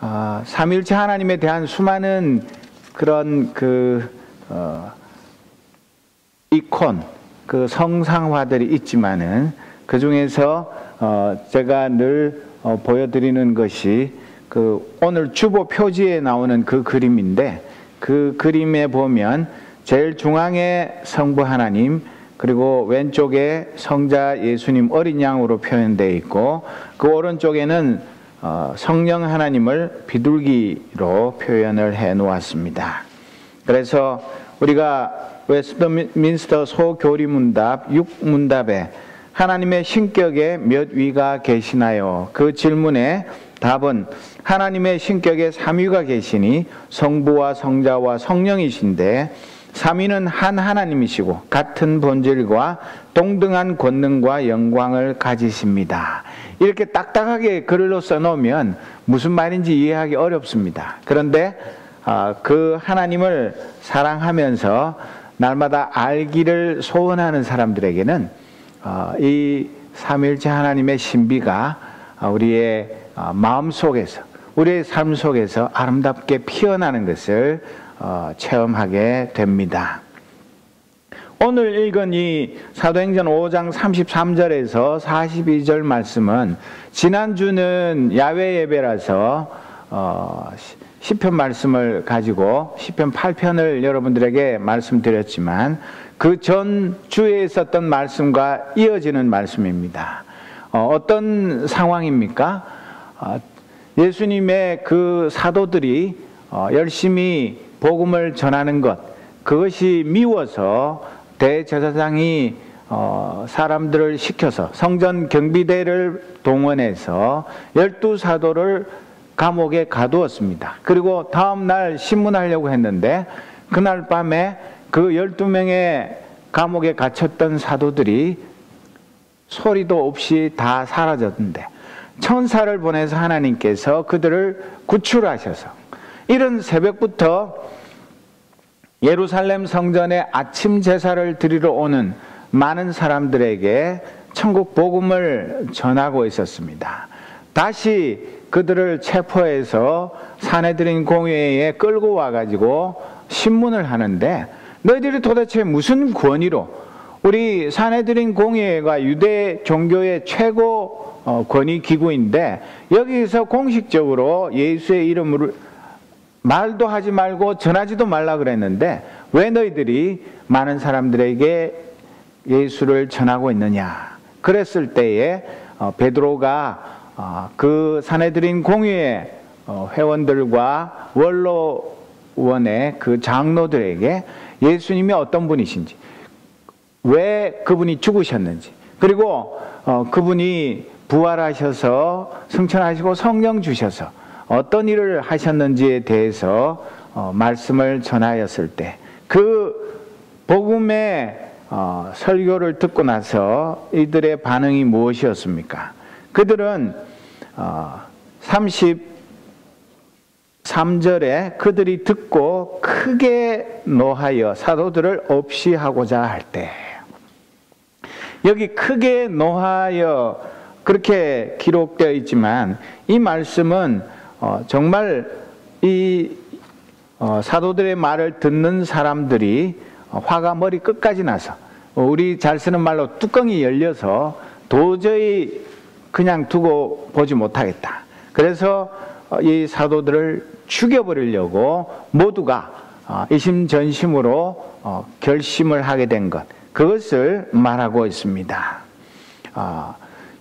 삼위일체 하나님에 대한 수많은 그런 이콘, 성상화들이 있지만은 그 중에서 제가 늘 보여드리는 것이 오늘 주보 표지에 나오는 그 그림인데, 그 그림에 보면 제일 중앙에 성부 하나님, 그리고 왼쪽에 성자 예수님 어린 양으로 표현되어 있고, 그 오른쪽에는 성령 하나님을 비둘기로 표현을 해 놓았습니다. 그래서 우리가 웨스트민스터 소교리문답 6문답에 하나님의 신격에 몇 위가 계시나요? 그 질문에 답은 하나님의 신격에 삼위가 계시니 성부와 성자와 성령이신데, 삼위는 한 하나님이시고 같은 본질과 동등한 권능과 영광을 가지십니다. 이렇게 딱딱하게 글로 써놓으면 무슨 말인지 이해하기 어렵습니다. 그런데 그 하나님을 사랑하면서 날마다 알기를 소원하는 사람들에게는 이 삼위일체 하나님의 신비가 우리의 마음속에서, 우리의 삶 속에서 아름답게 피어나는 것을 체험하게 됩니다. 오늘 읽은 이 사도행전 5장 33절에서 42절 말씀은, 지난주는 야외 예배라서 시편 말씀을 가지고 시편 8편을 여러분들에게 말씀드렸지만, 그 전 주에 있었던 말씀과 이어지는 말씀입니다. 어떤 상황입니까? 예수님의 그 사도들이 열심히 복음을 전하는 것, 그것이 미워서 대제사장이 사람들을 시켜서 성전 경비대를 동원해서 12사도를 감옥에 가두었습니다. 그리고 다음 날 신문하려고 했는데, 그날 밤에 그 12명의 감옥에 갇혔던 사도들이 소리도 없이 다 사라졌는데, 천사를 보내서 하나님께서 그들을 구출하셔서 이른 새벽부터 예루살렘 성전에 아침 제사를 드리러 오는 많은 사람들에게 천국 복음을 전하고 있었습니다. 다시 그들을 체포해서 사내들인 공회에 끌고 와가지고 신문을 하는데, 너희들이 도대체 무슨 권위로, 우리 사내들인 공회가 유대 종교의 최고 권위 기구인데 여기서 공식적으로 예수의 이름으로 말도 하지 말고 전하지도 말라 그랬는데 왜 너희들이 많은 사람들에게 예수를 전하고 있느냐? 그랬을 때에 베드로가 그 사내들인 공회의 회원들과 원로원의 그 장로들에게 예수님이 어떤 분이신지, 왜 그분이 죽으셨는지, 그리고 그분이 부활하셔서 승천하시고 성령 주셔서 어떤 일을 하셨는지에 대해서 말씀을 전하였을 때, 그 복음의 설교를 듣고 나서 이들의 반응이 무엇이었습니까? 그들은 33절에 그들이 듣고 크게 노하여 사도들을 없이 하고자 할 때, 여기 크게 노하여 그렇게 기록되어 있지만 이 말씀은 정말 이 사도들의 말을 듣는 사람들이 화가 머리 끝까지 나서, 우리 잘 쓰는 말로 뚜껑이 열려서 도저히 그냥 두고 보지 못하겠다. 그래서 이 사도들을 죽여버리려고 모두가 이심전심으로 결심을 하게 된 것, 그것을 말하고 있습니다.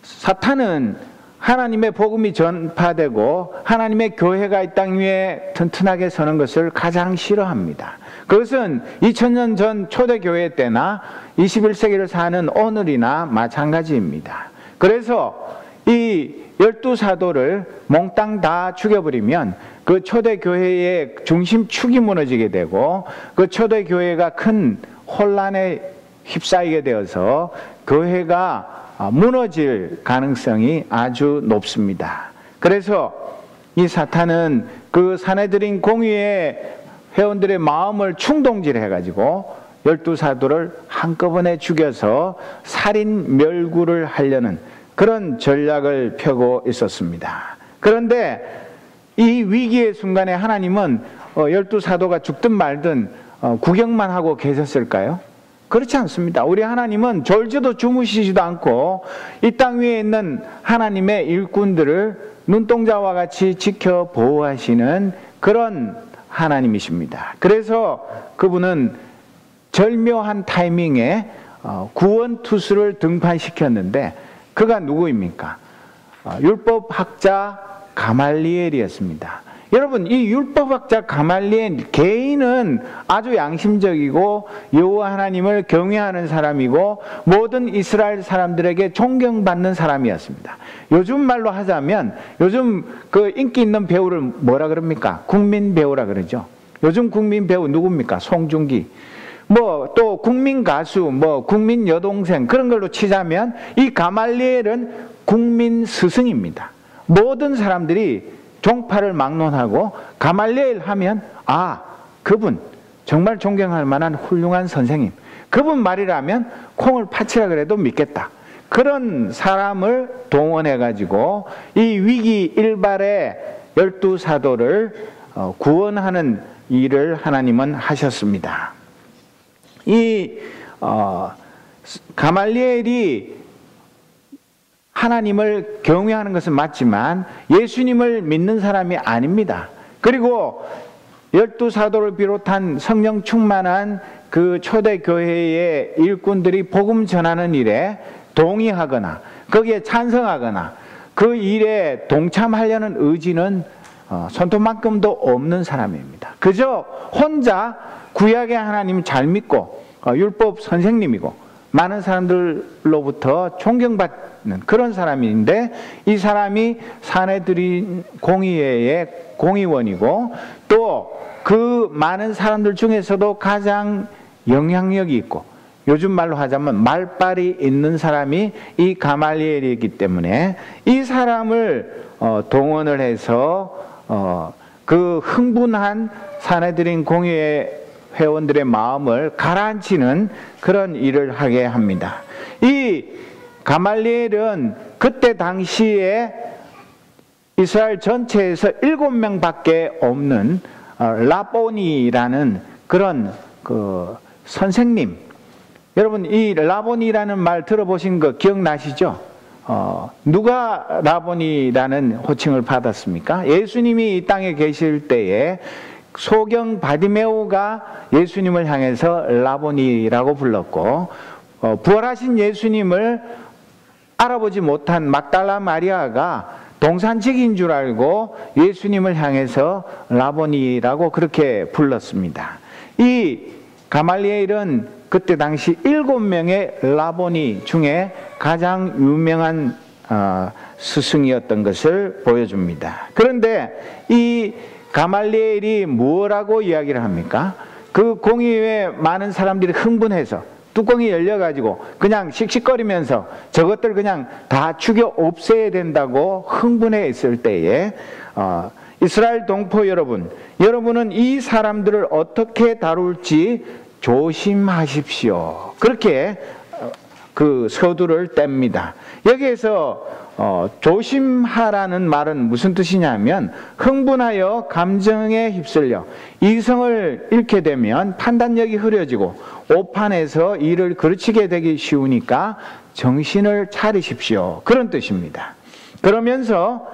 사탄은 하나님의 복음이 전파되고 하나님의 교회가 이 땅 위에 튼튼하게 서는 것을 가장 싫어합니다. 그것은 2000년 전 초대교회 때나 21세기를 사는 오늘이나 마찬가지입니다. 그래서 이 12사도를 몽땅 다 죽여버리면 그 초대교회의 중심축이 무너지게 되고 그 초대교회가 큰 혼란에 휩싸이게 되어서 교회가 무너질 가능성이 아주 높습니다. 그래서 이 사탄은 그 사내들인 공의의 회원들의 마음을 충동질해가지고 12사도를 한꺼번에 죽여서 살인 멸구를 하려는 그런 전략을 펴고 있었습니다. 그런데 이 위기의 순간에 하나님은 12사도가 죽든 말든 구경만 하고 계셨을까요? 그렇지 않습니다. 우리 하나님은 졸지도 주무시지도 않고 이 땅 위에 있는 하나님의 일꾼들을 눈동자와 같이 지켜 보호하시는 그런 하나님이십니다. 그래서 그분은 절묘한 타이밍에 구원투수를 등판시켰는데 그가 누구입니까? 율법학자 가말리엘이었습니다. 여러분, 이 율법학자 가말리엘 개인은 아주 양심적이고 여호와 하나님을 경외하는 사람이고 모든 이스라엘 사람들에게 존경받는 사람이었습니다. 요즘 말로 하자면 요즘 그 인기 있는 배우를 뭐라 그럽니까? 국민 배우라 그러죠. 요즘 국민 배우 누굽니까? 송중기. 또 국민 가수, 국민 여동생 그런 걸로 치자면 이 가말리엘은 국민 스승입니다. 모든 사람들이 종파를 막론하고 가말리엘 하면 그분 정말 존경할 만한 훌륭한 선생님, 그분 말이라면 콩을 파치라 그래도 믿겠다. 그런 사람을 동원해 가지고 이 위기 일발의 12사도를 구원하는 일을 하나님은 하셨습니다. 이 가말리엘이 하나님을 경외하는 것은 맞지만 예수님을 믿는 사람이 아닙니다. 그리고 12사도를 비롯한 성령 충만한 그 초대교회의 일꾼들이 복음 전하는 일에 동의하거나 거기에 찬성하거나 그 일에 동참하려는 의지는 손톱만큼도 없는 사람입니다. 그저 혼자 구약의 하나님 잘 믿고 율법 선생님이고 많은 사람들로부터 존경받는 그런 사람인데 이 사람이 사내들인 공의회의 공의원이고 또 그 많은 사람들 중에서도 가장 영향력이 있고 요즘 말로 하자면 말빨이 있는 사람이 이 가말리엘이기 때문에 이 사람을 동원을 해서 그 흥분한 사내들인 공의회 회원들의 마음을 가라앉히는 그런 일을 하게 합니다. 이 가말리엘은 그때 당시에 이스라엘 전체에서 7명밖에 없는 라보니라는 그런 그 선생님. 여러분 이 라보니라는 말 들어보신 거 기억나시죠? 누가 라보니라는 호칭을 받았습니까? 예수님이 이 땅에 계실 때에 소경 바디메오가 예수님을 향해서 라보니라고 불렀고 부활하신 예수님을 알아보지 못한 막달라 마리아가 동산직인 줄 알고 예수님을 향해서 라보니라고 그렇게 불렀습니다. 이 가말리엘은 그때 당시 7명의 라보니 중에 가장 유명한 스승이었던 것을 보여줍니다. 그런데 이 가말리엘이 뭐라고 이야기를 합니까? 그 공의회에 많은 사람들이 흥분해서 뚜껑이 열려가지고 그냥 씩씩거리면서 저것들 그냥 다 죽여 없애야 된다고 흥분해 있을 때에 이스라엘 동포 여러분은 이 사람들을 어떻게 다룰지 조심하십시오. 그렇게 그 서두를 뗍니다. 여기에서 조심하라는 말은 무슨 뜻이냐면 흥분하여 감정에 휩쓸려 이성을 잃게 되면 판단력이 흐려지고 오판에서 일을 그르치게 되기 쉬우니까 정신을 차리십시오. 그런 뜻입니다. 그러면서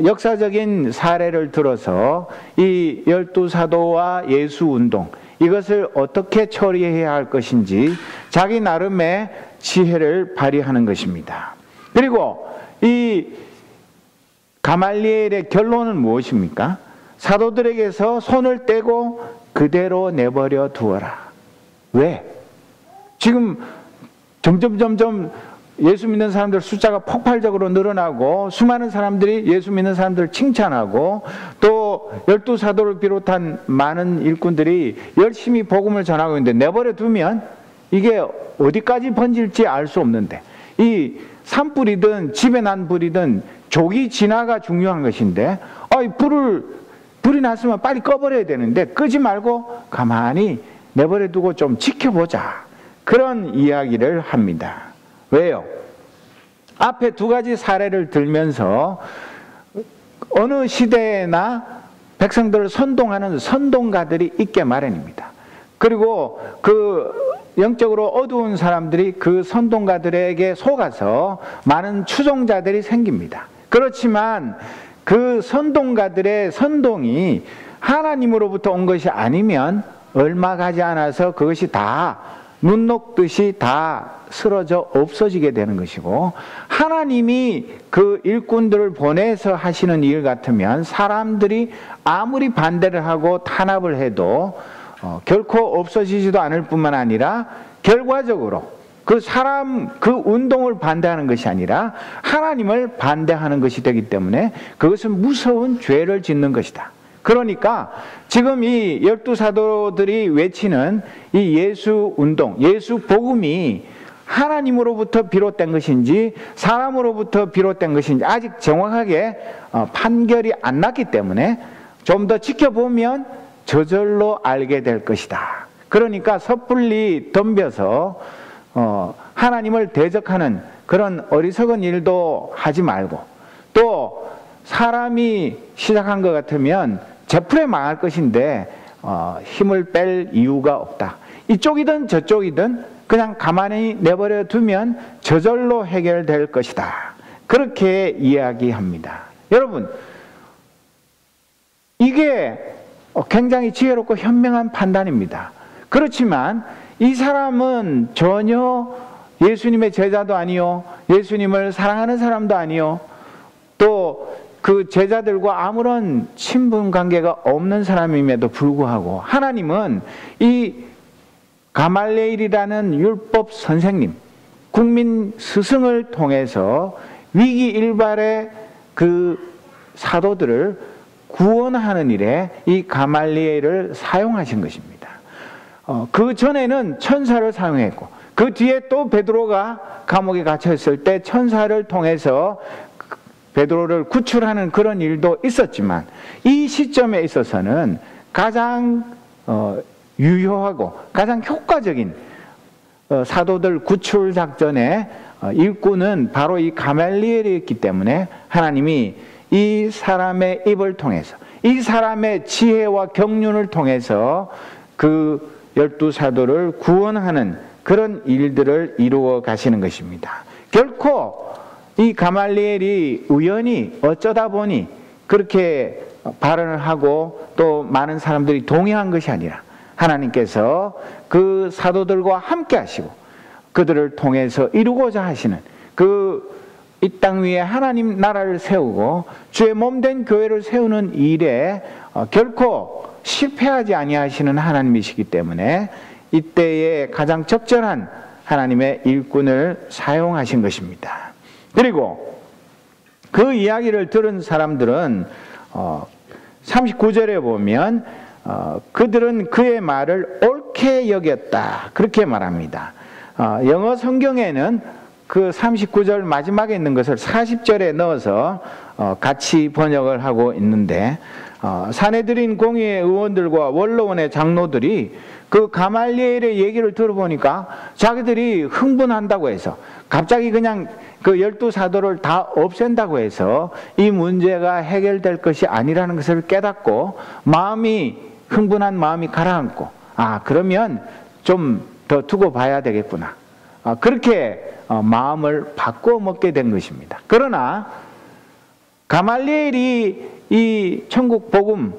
역사적인 사례를 들어서 이 12사도와 예수운동 이것을 어떻게 처리해야 할 것인지 자기 나름의 지혜를 발휘하는 것입니다. 그리고 이 가말리엘의 결론은 무엇입니까? 사도들에게서 손을 떼고 그대로 내버려 두어라. 왜? 지금 점점 예수 믿는 사람들 숫자가 폭발적으로 늘어나고 수많은 사람들이 예수 믿는 사람들을 칭찬하고 또 12사도를 비롯한 많은 일꾼들이 열심히 복음을 전하고 있는데 내버려 두면 이게 어디까지 번질지 알 수 없는데 이 산불이든 집에 난 불이든 족이 진화가 중요한 것인데 불이 났으면 빨리 꺼버려야 되는데 끄지 말고 가만히 내버려 두고 좀 지켜보자. 그런 이야기를 합니다. 왜요? 앞에 두 가지 사례를 들면서 어느 시대나 백성들을 선동하는 선동가들이 있게 마련입니다. 그리고 그 영적으로 어두운 사람들이 그 선동가들에게 속아서 많은 추종자들이 생깁니다. 그렇지만 그 선동가들의 선동이 하나님으로부터 온 것이 아니면 얼마 가지 않아서 그것이 다 눈 녹듯이 다 쓰러져 없어지게 되는 것이고, 하나님이 그 일꾼들을 보내서 하시는 일 같으면 사람들이 아무리 반대를 하고 탄압을 해도 결코 없어지지도 않을 뿐만 아니라 결과적으로 그 운동을 반대하는 것이 아니라 하나님을 반대하는 것이 되기 때문에 그것은 무서운 죄를 짓는 것이다. 그러니까 지금 이 12사도들이 외치는 이 예수 운동, 예수 복음이 하나님으로부터 비롯된 것인지 사람으로부터 비롯된 것인지 아직 정확하게 판결이 안 났기 때문에 좀 더 지켜보면 저절로 알게 될 것이다. 그러니까 섣불리 덤벼서 하나님을 대적하는 그런 어리석은 일도 하지 말고, 또 사람이 시작한 것 같으면 제풀에 망할 것인데 힘을 뺄 이유가 없다. 이쪽이든 저쪽이든 그냥 가만히 내버려 두면 저절로 해결될 것이다. 그렇게 이야기합니다. 여러분, 이게 굉장히 지혜롭고 현명한 판단입니다. 그렇지만 이 사람은 전혀 예수님의 제자도 아니요, 예수님을 사랑하는 사람도 아니요, 또 그 제자들과 아무런 친분 관계가 없는 사람임에도 불구하고 하나님은 이 가말리엘이라는 율법 선생님, 국민 스승을 통해서 위기일발의 그 사도들을 구원하는 일에 이 가말리엘을 사용하신 것입니다. 그 전에는 천사를 사용했고, 그 뒤에 또 베드로가 감옥에 갇혔을 때 천사를 통해서 베드로를 구출하는 그런 일도 있었지만, 이 시점에 있어서는 가장 유효하고 가장 효과적인 사도들 구출 작전의 일꾼은 바로 이 가말리엘이었기 때문에 하나님이 이 사람의 입을 통해서, 이 사람의 지혜와 경륜을 통해서 그 12사도를 구원하는 그런 일들을 이루어 가시는 것입니다. 결코 이 가말리엘이 우연히 어쩌다 보니 그렇게 발언을 하고 또 많은 사람들이 동의한 것이 아니라 하나님께서 그 사도들과 함께 하시고 그들을 통해서 이루고자 하시는 그 이 땅 위에 하나님 나라를 세우고 주의 몸된 교회를 세우는 일에 결코 실패하지 아니하시는 하나님이시기 때문에 이때에 가장 적절한 하나님의 일꾼을 사용하신 것입니다. 그리고 그 이야기를 들은 사람들은 39절에 보면 그들은 그의 말을 옳게 여겼다, 그렇게 말합니다. 영어 성경에는 그 39절 마지막에 있는 것을 40절에 넣어서 같이 번역을 하고 있는데, 사내들인 공의회 의원들과 원로원의 장로들이 그 가말리엘의 얘기를 들어보니까 자기들이 흥분한다고 해서 갑자기 그냥 그 12사도를 다 없앤다고 해서 이 문제가 해결될 것이 아니라는 것을 깨닫고 흥분한 마음이 가라앉고, 그러면 좀 더 두고 봐야 되겠구나, 그렇게 마음을 바꿔 먹게 된 것입니다. 그러나 가말리엘이 이 천국 복음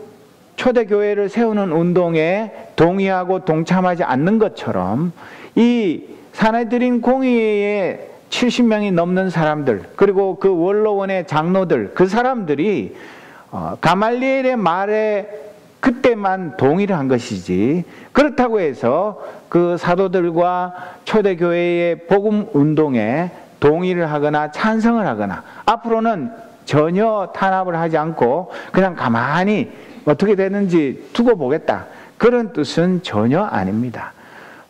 초대교회를 세우는 운동에 동의하고 동참하지 않는 것처럼 이 사내들인 공의회에 70명이 넘는 사람들, 그리고 그 원로원의 장로들, 그 사람들이 가말리엘의 말에 그때만 동의를 한 것이지, 그렇다고 해서 그 사도들과 초대교회의 복음 운동에 동의를 하거나 찬성을 하거나 앞으로는 전혀 탄압을 하지 않고 그냥 가만히 어떻게 되는지 두고 보겠다, 그런 뜻은 전혀 아닙니다.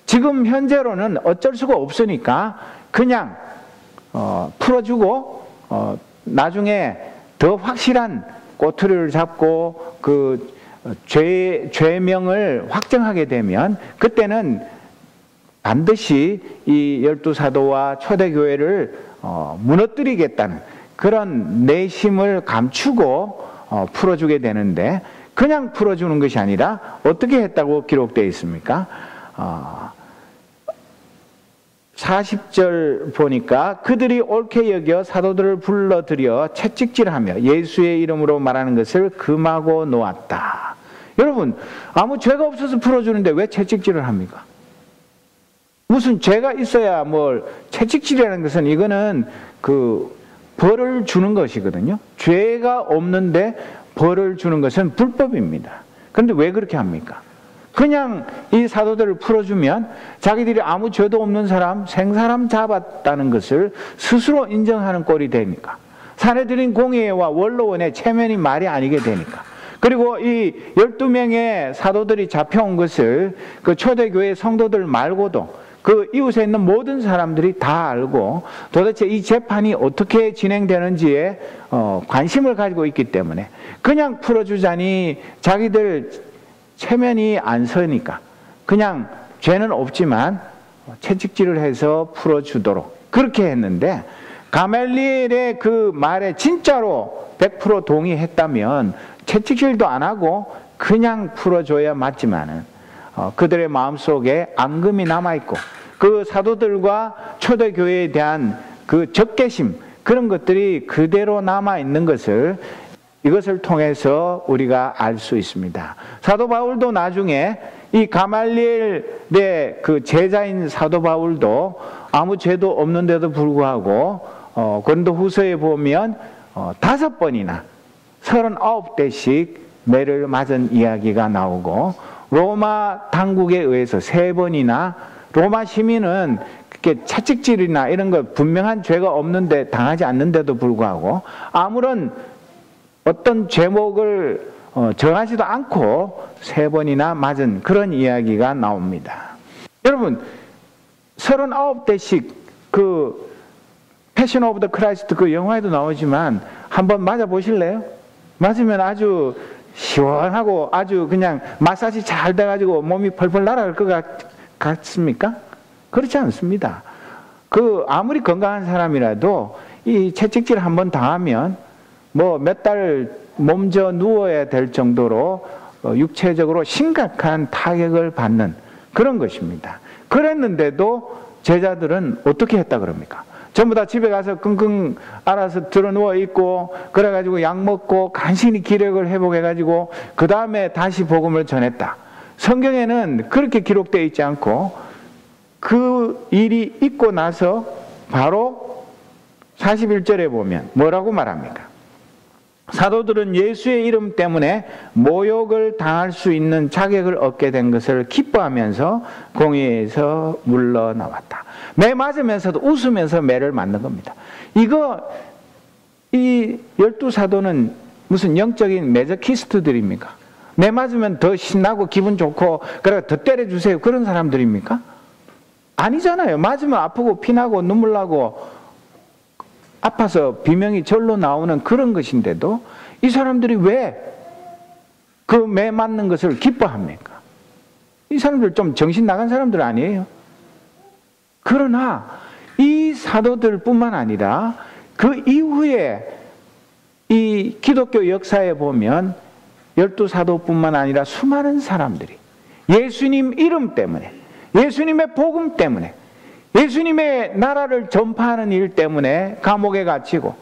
지금 현재로는 어쩔 수가 없으니까 그냥 풀어주고 나중에 더 확실한 꼬투리를 잡고 그 죄명을 확정하게 되면 그때는 반드시 이 12사도와 초대교회를 무너뜨리겠다는 그런 내심을 감추고 풀어주게 되는데, 그냥 풀어주는 것이 아니라 어떻게 했다고 기록되어 있습니까? 40절 보니까 그들이 옳게 여겨 사도들을 불러들여 채찍질하며 예수의 이름으로 말하는 것을 금하고 놓았다. 여러분, 아무 죄가 없어서 풀어주는데 왜 채찍질을 합니까? 무슨 죄가 있어야 뭘, 채찍질이라는 것은 이거는 벌을 주는 것이거든요. 죄가 없는데 벌을 주는 것은 불법입니다. 그런데 왜 그렇게 합니까? 그냥 이 사도들을 풀어주면 자기들이 아무 죄도 없는 사람, 생사람 잡았다는 것을 스스로 인정하는 꼴이 되니까. 사내들인 공회와 원로원의 체면이 말이 아니게 되니까. 그리고 이 12명의 사도들이 잡혀온 것을 그 초대교회 성도들 말고도 그 이웃에 있는 모든 사람들이 다 알고 도대체 이 재판이 어떻게 진행되는지에 관심을 가지고 있기 때문에 그냥 풀어주자니 자기들 체면이 안 서니까 그냥 죄는 없지만 채찍질을 해서 풀어주도록 그렇게 했는데, 가멜리엘의 그 말에 진짜로 100% 동의했다면 채찍질도 안 하고 그냥 풀어줘야 맞지만은 그들의 마음속에 앙금이 남아있고 그 사도들과 초대교회에 대한 그 적개심, 그런 것들이 그대로 남아있는 것을 이것을 통해서 우리가 알 수 있습니다. 사도 바울도 나중에 이 가말리엘의 그 제자인 사도 바울도 아무 죄도 없는데도 불구하고 고린도후서에 보면 5번이나 39대씩 매를 맞은 이야기가 나오고, 로마 당국에 의해서 3번이나 로마 시민은 그렇게 채찍질이나 이런 거 분명한 죄가 없는데 당하지 않는데도 불구하고 아무런 어떤 죄목을 정하지도 않고 3번이나 맞은 그런 이야기가 나옵니다. 여러분, 39대씩 그 패션 오브 더 크라이스트 그 영화에도 나오지만 한번 맞아 보실래요? 맞으면 아주 시원하고 아주 그냥 마사지 잘 돼가지고 몸이 펄펄 날아갈 것 같습니까? 그렇지 않습니다. 아무리 건강한 사람이라도 이 채찍질 한번 당하면 뭐 몇 달 몸져 누워야 될 정도로 육체적으로 심각한 타격을 받는 그런 것입니다. 그랬는데도 제자들은 어떻게 했다 그럽니까? 전부 다 집에 가서 끙끙 앓아서 드러누워 있고, 그래가지고 약 먹고 간신히 기력을 회복해가지고 그 다음에 다시 복음을 전했다. 성경에는 그렇게 기록되어 있지 않고 그 일이 있고 나서 바로 41절에 보면 뭐라고 말합니까? 사도들은 예수의 이름 때문에 모욕을 당할 수 있는 자격을 얻게 된 것을 기뻐하면서 공회에서 물러나왔다. 매 맞으면서도 웃으면서 매를 맞는 겁니다. 이 12사도는 무슨 영적인 매저키스트들입니까? 매 맞으면 더 신나고 기분 좋고 그래 더 때려주세요 그런 사람들입니까? 아니잖아요. 맞으면 아프고 피나고 눈물 나고 아파서 비명이 절로 나오는 그런 것인데도 이 사람들이 왜 그 매 맞는 것을 기뻐합니까? 이 사람들 좀 정신 나간 사람들 아니에요? 그러나 이 사도들뿐만 아니라 그 이후에 이 기독교 역사에 보면 12사도뿐만 아니라 수많은 사람들이 예수님 이름 때문에, 예수님의 복음 때문에, 예수님의 나라를 전파하는 일 때문에 감옥에 갇히고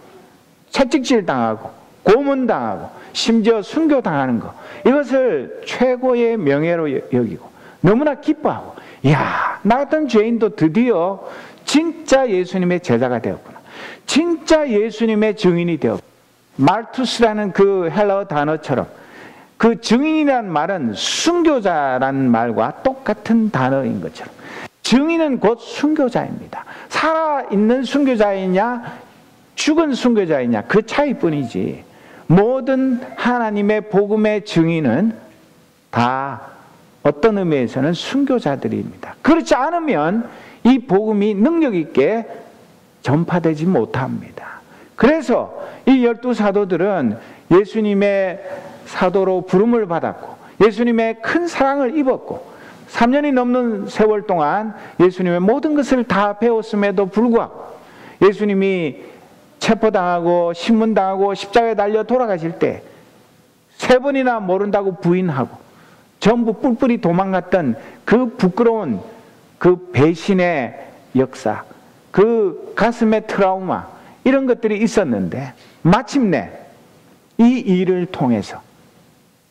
채찍질 당하고 고문당하고 심지어 순교당하는 것, 이것을 최고의 명예로 여기고 너무나 기뻐하고, 이야, 나 같은 죄인도 드디어 진짜 예수님의 제자가 되었구나, 진짜 예수님의 증인이 되었구나. 말투스라는 그 헬라어 단어처럼 그 증인이라는 말은 순교자라는 말과 똑같은 단어인 것처럼 증인은 곧 순교자입니다. 살아있는 순교자이냐 죽은 순교자이냐 그 차이뿐이지, 모든 하나님의 복음의 증인은 다 어떤 의미에서는 순교자들입니다. 그렇지 않으면 이 복음이 능력 있게 전파되지 못합니다. 그래서 이 12사도들은 예수님의 사도로 부름을 받았고 예수님의 큰 사랑을 입었고 3년이 넘는 세월 동안 예수님의 모든 것을 다 배웠음에도 불구하고 예수님이 체포당하고 신문당하고 십자가에 달려 돌아가실 때 3번이나 모른다고 부인하고 전부 뿔뿔이 도망갔던 그 부끄러운 그 배신의 역사, 그 가슴의 트라우마, 이런 것들이 있었는데 마침내 이 일을 통해서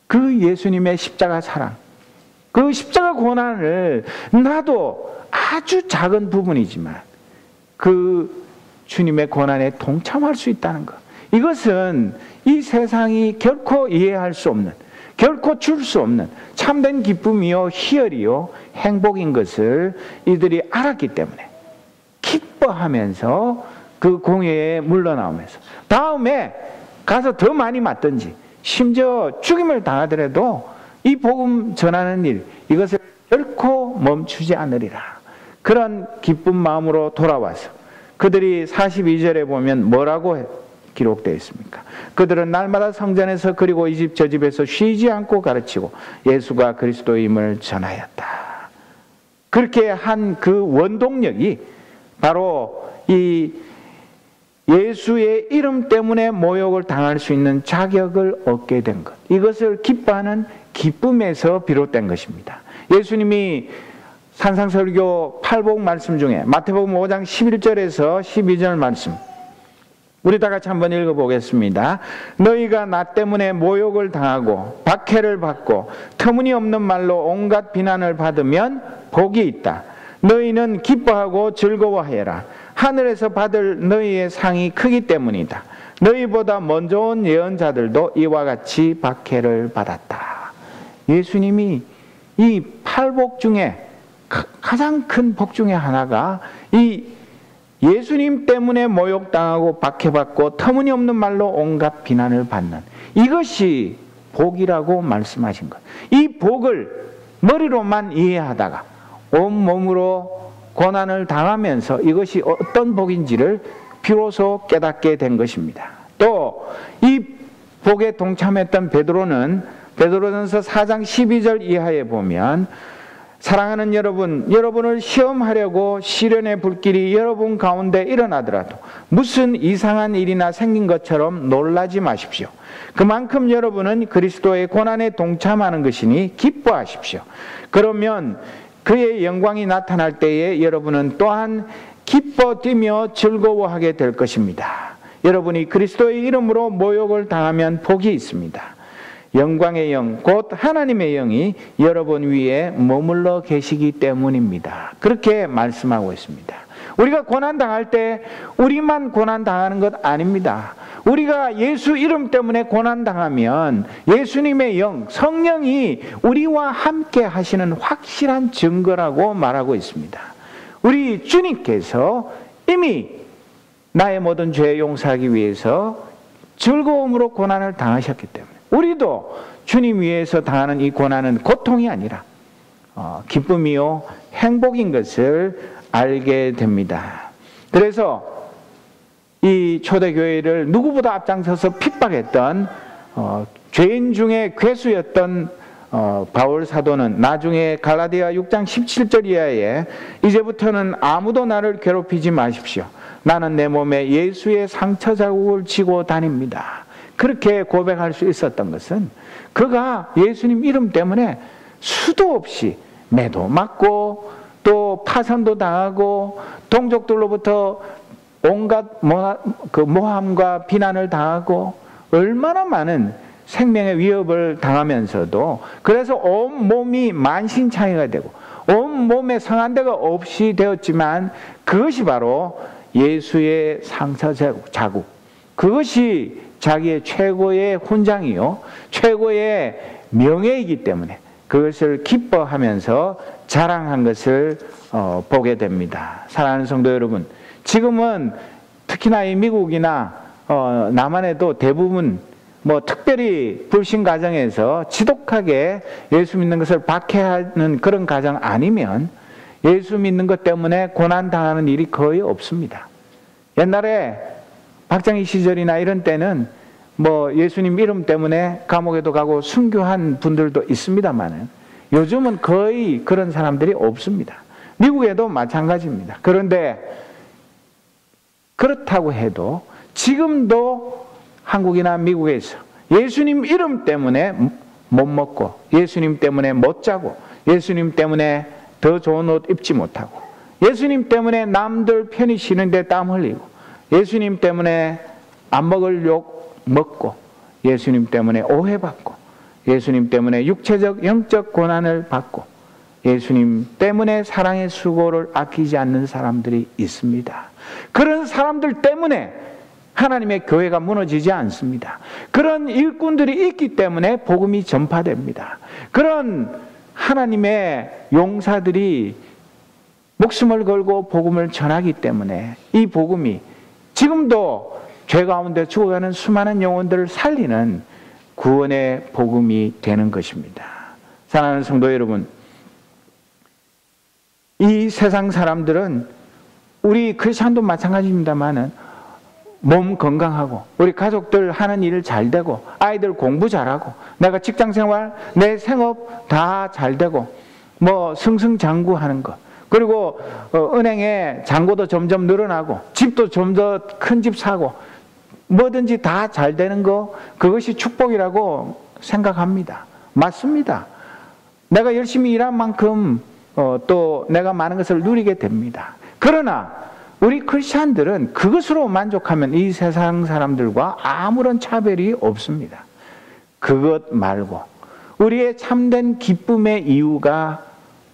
그 예수님의 십자가 사랑, 그 십자가 고난을 나도 아주 작은 부분이지만 그 주님의 고난에 동참할 수 있다는 것, 이것은 이 세상이 결코 이해할 수 없는, 결코 줄 수 없는 참된 기쁨이요 희열이요 행복인 것을 이들이 알았기 때문에 기뻐하면서 그 공회에 물러나오면서 다음에 가서 더 많이 맞든지 심지어 죽임을 당하더라도 이 복음 전하는 일, 이것을 결코 멈추지 않으리라. 그런 기쁜 마음으로 돌아와서 그들이 42절에 보면 뭐라고 기록되어 있습니까? 그들은 날마다 성전에서 그리고 이 집 저 집에서 쉬지 않고 가르치고 예수가 그리스도임을 전하였다. 그렇게 한 그 원동력이 바로 이 예수의 이름 때문에 모욕을 당할 수 있는 자격을 얻게 된 것, 이것을 기뻐하는 기쁨에서 비롯된 것입니다. 예수님이 산상설교 8복 말씀 중에 마태복음 5장 11절에서 12절 말씀, 우리 다 같이 한번 읽어보겠습니다. 너희가 나 때문에 모욕을 당하고 박해를 받고 터무니없는 말로 온갖 비난을 받으면 복이 있다. 너희는 기뻐하고 즐거워해라. 하늘에서 받을 너희의 상이 크기 때문이다. 너희보다 먼저 온 예언자들도 이와 같이 박해를 받았다. 예수님이 이 8복 중에 가장 큰 복 중에 하나가 이 예수님 때문에 모욕당하고 박해받고 터무니없는 말로 온갖 비난을 받는, 이것이 복이라고 말씀하신 것. 이 복을 머리로만 이해하다가 온몸으로 고난을 당하면서 이것이 어떤 복인지를 비로소 깨닫게 된 것입니다. 또 이 복에 동참했던 베드로전서 4장 12절 이하에 보면 사랑하는 여러분, 여러분을 시험하려고 시련의 불길이 여러분 가운데 일어나더라도 무슨 이상한 일이나 생긴 것처럼 놀라지 마십시오. 그만큼 여러분은 그리스도의 고난에 동참하는 것이니 기뻐하십시오. 그러면 그의 영광이 나타날 때에 여러분은 또한 기뻐 뛰며 즐거워하게 될 것입니다. 여러분이 그리스도의 이름으로 모욕을 당하면 복이 있습니다. 영광의 영, 곧 하나님의 영이 여러분 위에 머물러 계시기 때문입니다. 그렇게 말씀하고 있습니다. 우리가 고난당할 때 우리만 고난당하는 것 아닙니다. 우리가 예수 이름 때문에 고난당하면 예수님의 영, 성령이 우리와 함께 하시는 확실한 증거라고 말하고 있습니다. 우리 주님께서 이미 나의 모든 죄 용서하기 위해서 즐거움으로 고난을 당하셨기 때문에 우리도 주님 위해서 당하는 이 고난은 고통이 아니라 기쁨이요 행복인 것을 알게 됩니다. 그래서 이 초대교회를 누구보다 앞장서서 핍박했던 죄인 중에 괴수였던 바울 사도는 나중에 갈라디아 6장 17절 이하에 이제부터는 아무도 나를 괴롭히지 마십시오. 나는 내 몸에 예수의 상처 자국을 지고 다닙니다. 그렇게 고백할 수 있었던 것은 그가 예수님 이름 때문에 수도 없이 매도 맞고 또 파선도 당하고 동족들로부터 온갖 모함과 비난을 당하고 얼마나 많은 생명의 위협을 당하면서도 그래서 온몸이 만신창이가 되고 온몸에 상한 데가 없이 되었지만 그것이 바로 예수의 상처 자국, 그것이 자기의 최고의 훈장이요 최고의 명예이기 때문에 그것을 기뻐하면서 자랑한 것을 보게 됩니다. 사랑하는 성도 여러분, 지금은 특히나 이 미국이나 남한에도 대부분 특별히 불신 가정에서 지독하게 예수 믿는 것을 박해하는 그런 가정 아니면 예수 믿는 것 때문에 고난당하는 일이 거의 없습니다. 옛날에 박정희 시절이나 이런 때는 예수님 이름 때문에 감옥에도 가고 순교한 분들도 있습니다만 요즘은 거의 그런 사람들이 없습니다. 미국에도 마찬가지입니다. 그런데 그렇다고 해도 지금도 한국이나 미국에서 예수님 이름 때문에 못 먹고, 예수님 때문에 못 자고, 예수님 때문에 더 좋은 옷 입지 못하고, 예수님 때문에 남들 편히 쉬는데 땀 흘리고, 예수님 때문에 안 먹을 욕 먹고, 예수님 때문에 오해받고, 예수님 때문에 육체적 영적 고난을 받고, 예수님 때문에 사랑의 수고를 아끼지 않는 사람들이 있습니다. 그런 사람들 때문에 하나님의 교회가 무너지지 않습니다. 그런 일꾼들이 있기 때문에 복음이 전파됩니다. 그런 하나님의 용사들이 목숨을 걸고 복음을 전하기 때문에 이 복음이 지금도 죄 가운데 죽어가는 수많은 영혼들을 살리는 구원의 복음이 되는 것입니다. 사랑하는 성도 여러분, 이 세상 사람들은, 우리 크리스찬도 마찬가지입니다만은, 몸 건강하고 우리 가족들 하는 일 잘 되고 아이들 공부 잘하고 내가 직장생활 내 생업 다 잘 되고 뭐 승승장구하는 것, 그리고 은행에 잔고도 점점 늘어나고 집도 좀 더 큰 집 사고 뭐든지 다 잘 되는 거, 그것이 축복이라고 생각합니다. 맞습니다. 내가 열심히 일한 만큼 또 내가 많은 것을 누리게 됩니다. 그러나 우리 크리스찬들은 그것으로 만족하면 이 세상 사람들과 아무런 차별이 없습니다. 그것 말고 우리의 참된 기쁨의 이유가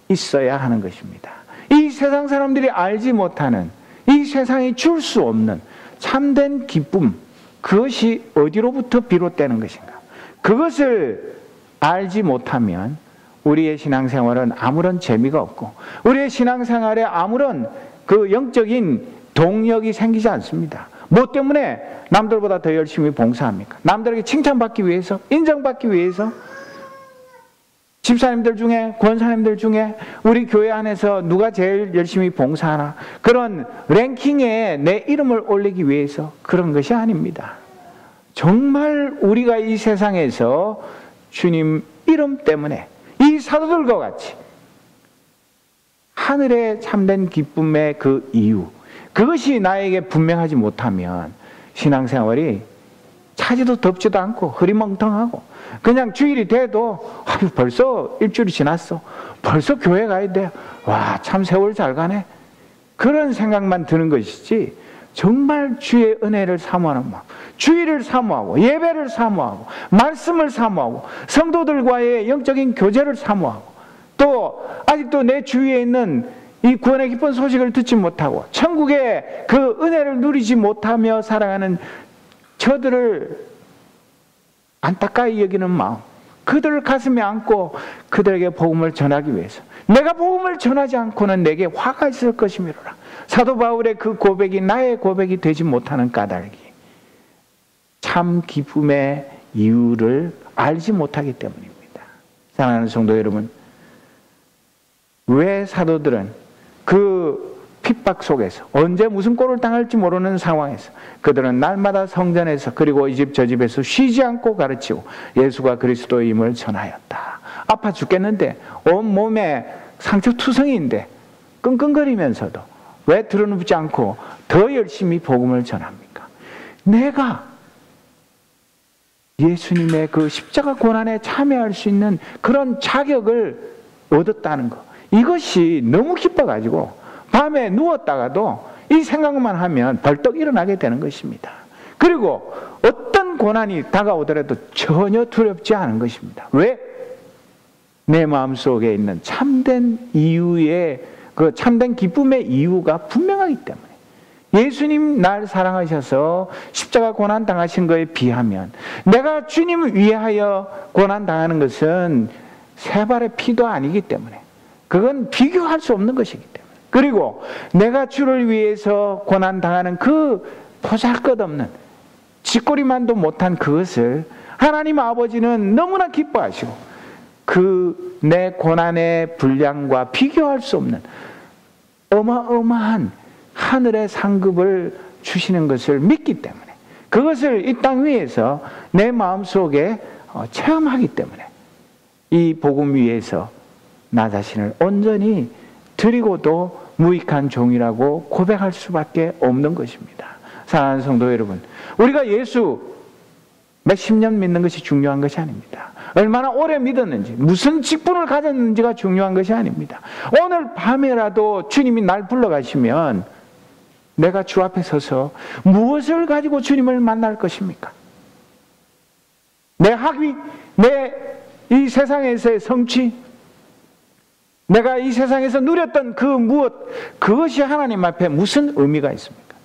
있어야 하는 것입니다. 이 세상 사람들이 알지 못하는, 이 세상이 줄 수 없는 참된 기쁨, 그것이 어디로부터 비롯되는 것인가? 그것을 알지 못하면 우리의 신앙생활은 아무런 재미가 없고 우리의 신앙생활에 아무런 그 영적인 동력이 생기지 않습니다. 뭐 때문에 남들보다 더 열심히 봉사합니까? 남들에게 칭찬받기 위해서, 인정받기 위해서? 집사님들 중에, 권사님들 중에 우리 교회 안에서 누가 제일 열심히 봉사하나, 그런 랭킹에 내 이름을 올리기 위해서 그런 것이 아닙니다. 정말 우리가 이 세상에서 주님 이름 때문에 이 사도들과 같이 하늘의 참된 기쁨의 그 이유, 그것이 나에게 분명하지 못하면 신앙생활이 차지도 덥지도 않고 흐리멍텅하고, 그냥 주일이 돼도 벌써 일주일이 지났어, 벌써 교회 가야 돼, 와 참 세월 잘 가네, 그런 생각만 드는 것이지, 정말 주의 은혜를 사모하는 마음, 주일을 사모하고 예배를 사모하고 말씀을 사모하고 성도들과의 영적인 교제를 사모하고, 또 아직도 내 주위에 있는 이 구원의 기쁜 소식을 듣지 못하고 천국의 그 은혜를 누리지 못하며 살아가는 저들을 안타까이 여기는 마음, 그들을 가슴에 안고 그들에게 복음을 전하기 위해서, 내가 복음을 전하지 않고는 내게 화가 있을 것이미로라. 사도 바울의 그 고백이 나의 고백이 되지 못하는 까닭이 참 기쁨의 이유를 알지 못하기 때문입니다. 사랑하는 성도 여러분, 왜 사도들은 그 핍박 속에서 언제 무슨 꼴을 당할지 모르는 상황에서 그들은 날마다 성전에서 그리고 이 집 저 집에서 쉬지 않고 가르치고 예수가 그리스도임을 전하였다. 아파 죽겠는데 온몸에 상처투성이인데 끙끙거리면서도 왜 드러누지 않고 더 열심히 복음을 전합니까? 내가 예수님의 그 십자가 고난에 참여할 수 있는 그런 자격을 얻었다는 것, 이것이 너무 기뻐가지고 밤에 누웠다가도 이 생각만 하면 벌떡 일어나게 되는 것입니다. 그리고 어떤 고난이 다가오더라도 전혀 두렵지 않은 것입니다. 왜? 내 마음속에 있는 참된 이유의 그 참된 기쁨의 이유가 분명하기 때문에, 예수님 날 사랑하셔서 십자가 고난 당하신 것에 비하면 내가 주님 위하여 고난 당하는 것은 세 발의 피도 아니기 때문에 그건 비교할 수 없는 것이기 때문에, 그리고 내가 주를 위해서 고난 당하는 그 보잘것없는 쥐꼬리만도 못한 그것을 하나님 아버지는 너무나 기뻐하시고 그 내 고난의 분량과 비교할 수 없는 어마어마한 하늘의 상급을 주시는 것을 믿기 때문에, 그것을 이 땅 위에서 내 마음속에 체험하기 때문에 이 복음 위에서 나 자신을 온전히 드리고도 무익한 종이라고 고백할 수밖에 없는 것입니다. 사랑하는 성도 여러분, 우리가 예수 몇십 년 믿는 것이 중요한 것이 아닙니다. 얼마나 오래 믿었는지, 무슨 직분을 가졌는지가 중요한 것이 아닙니다. 오늘 밤에라도 주님이 날 불러가시면 내가 주 앞에 서서 무엇을 가지고 주님을 만날 것입니까? 내 학위, 내 이 세상에서의 성취, 내가 이 세상에서 누렸던 그 무엇, 그것이 하나님 앞에 무슨 의미가 있습니까?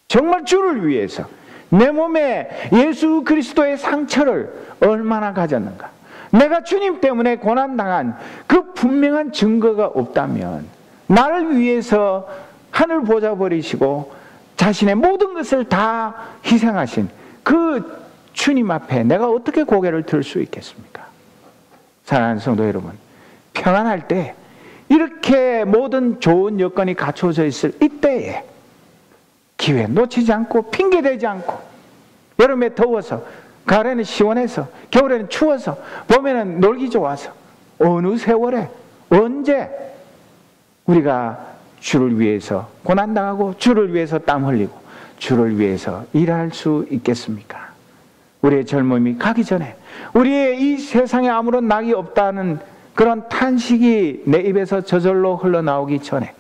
정말 주를 위해서 내 몸에 예수 그리스도의 상처를 얼마나 가졌는가? 내가 주님 때문에 고난당한 그 분명한 증거가 없다면 나를 위해서 하늘 보좌 버리시고 자신의 모든 것을 다 희생하신 그 주님 앞에 내가 어떻게 고개를 들 수 있겠습니까? 사랑하는 성도 여러분, 평안할 때, 이렇게 모든 좋은 여건이 갖춰져 있을 이때에 기회 놓치지 않고 핑계대지 않고, 여름에 더워서, 가을에는 시원해서, 겨울에는 추워서, 봄에는 놀기 좋아서, 어느 세월에 언제 우리가 주를 위해서 고난당하고 주를 위해서 땀 흘리고 주를 위해서 일할 수 있겠습니까? 우리의 젊음이 가기 전에, 우리의 이 세상에 아무런 낙이 없다는 그런 탄식이 내 입에서 저절로 흘러나오기 전에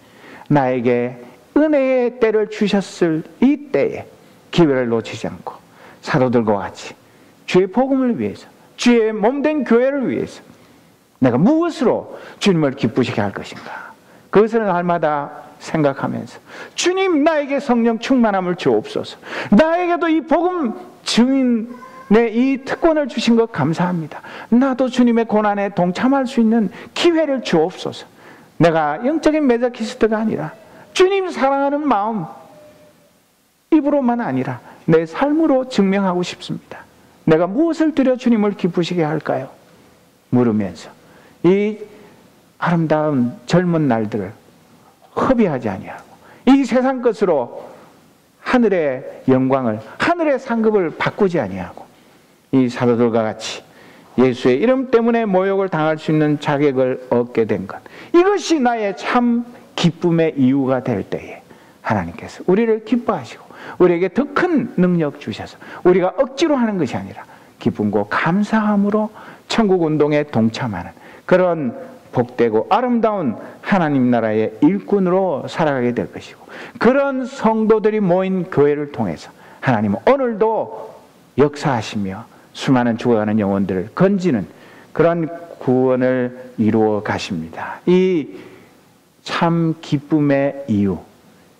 나에게 은혜의 때를 주셨을 이 때에 기회를 놓치지 않고 사도들과 같이 주의 복음을 위해서, 주의 몸된 교회를 위해서 내가 무엇으로 주님을 기쁘시게 할 것인가, 그것을 날마다 생각하면서 주님, 나에게 성령 충만함을 주옵소서, 나에게도 이 복음 증인의 이 특권을 주신 것 감사합니다. 나도 주님의 고난에 동참할 수 있는 기회를 주옵소서. 내가 영적인 메자키스트가 아니라 주님 사랑하는 마음, 입으로만 아니라 내 삶으로 증명하고 싶습니다. 내가 무엇을 드려 주님을 기쁘시게 할까요? 물으면서 이 아름다운 젊은 날들을 허비하지 아니하고 이 세상 것으로 하늘의 영광을, 하늘의 상급을 바꾸지 아니하고 이 사도들과 같이 예수의 이름 때문에 모욕을 당할 수 있는 자격을 얻게 된 것, 이것이 나의 참 기쁨의 이유가 될 때에 하나님께서 우리를 기뻐하시고 우리에게 더 큰 능력 주셔서 우리가 억지로 하는 것이 아니라 기쁨과 감사함으로 천국 운동에 동참하는 그런 복되고 아름다운 하나님 나라의 일꾼으로 살아가게 될 것이고, 그런 성도들이 모인 교회를 통해서 하나님은 오늘도 역사하시며 수많은 죽어가는 영혼들을 건지는 그런 구원을 이루어 가십니다. 이 참 기쁨의 이유,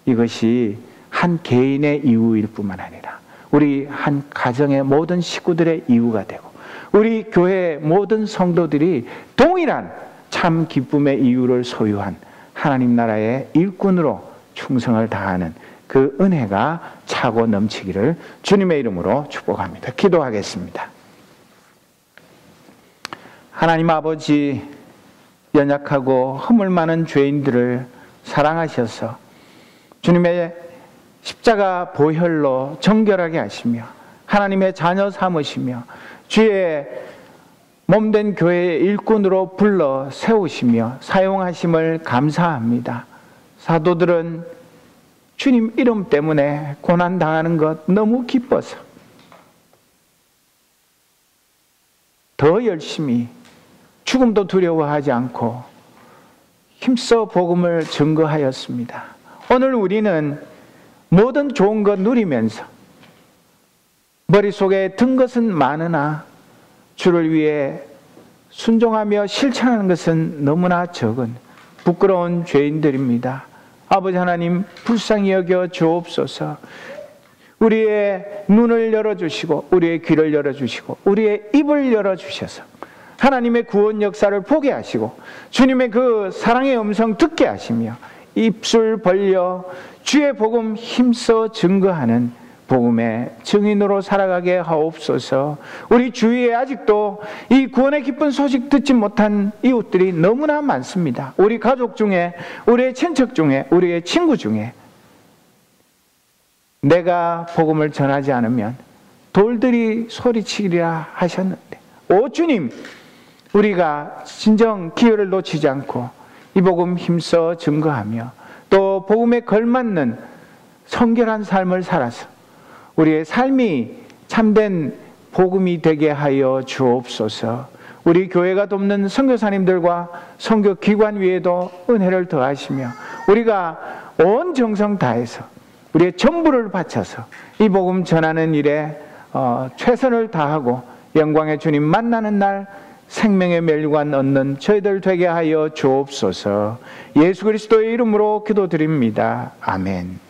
이것이 한 개인의 이유일 뿐만 아니라 우리 한 가정의 모든 식구들의 이유가 되고 우리 교회의 모든 성도들이 동일한 참 기쁨의 이유를 소유한 하나님 나라의 일꾼으로 충성을 다하는 그 은혜가 차고 넘치기를 주님의 이름으로 축복합니다. 기도하겠습니다. 하나님 아버지, 연약하고 허물 많은 죄인들을 사랑하셔서 주님의 십자가 보혈로 정결하게 하시며 하나님의 자녀 삼으시며 주의 몸된 교회의 일꾼으로 불러 세우시며 사용하심을 감사합니다. 사도들은 주님 이름 때문에 고난당하는 것 너무 기뻐서 더 열심히 죽음도 두려워하지 않고 힘써 복음을 증거하였습니다. 오늘 우리는 모든 좋은 것 누리면서 머릿속에 든 것은 많으나 주를 위해 순종하며 실천하는 것은 너무나 적은 부끄러운 죄인들입니다. 아버지 하나님, 불쌍히 여겨 주옵소서. 우리의 눈을 열어주시고 우리의 귀를 열어주시고 우리의 입을 열어주셔서 하나님의 구원 역사를 보게 하시고 주님의 그 사랑의 음성 듣게 하시며 입술 벌려 주의 복음 힘써 증거하는 복음의 증인으로 살아가게 하옵소서. 우리 주위에 아직도 이 구원의 기쁜 소식 듣지 못한 이웃들이 너무나 많습니다. 우리 가족 중에, 우리의 친척 중에, 우리의 친구 중에 내가 복음을 전하지 않으면 돌들이 소리치리라 하셨는데, 오 주님, 우리가 진정 기회를 놓치지 않고 이 복음 힘써 증거하며 또 복음에 걸맞는 성결한 삶을 살아서 우리의 삶이 참된 복음이 되게 하여 주옵소서. 우리 교회가 돕는 선교사님들과 선교기관 위에도 은혜를 더하시며 우리가 온 정성 다해서 우리의 전부를 바쳐서 이 복음 전하는 일에 최선을 다하고 영광의 주님 만나는 날 생명의 멸관 얻는 저희들 되게 하여 주옵소서. 예수 그리스도의 이름으로 기도드립니다. 아멘.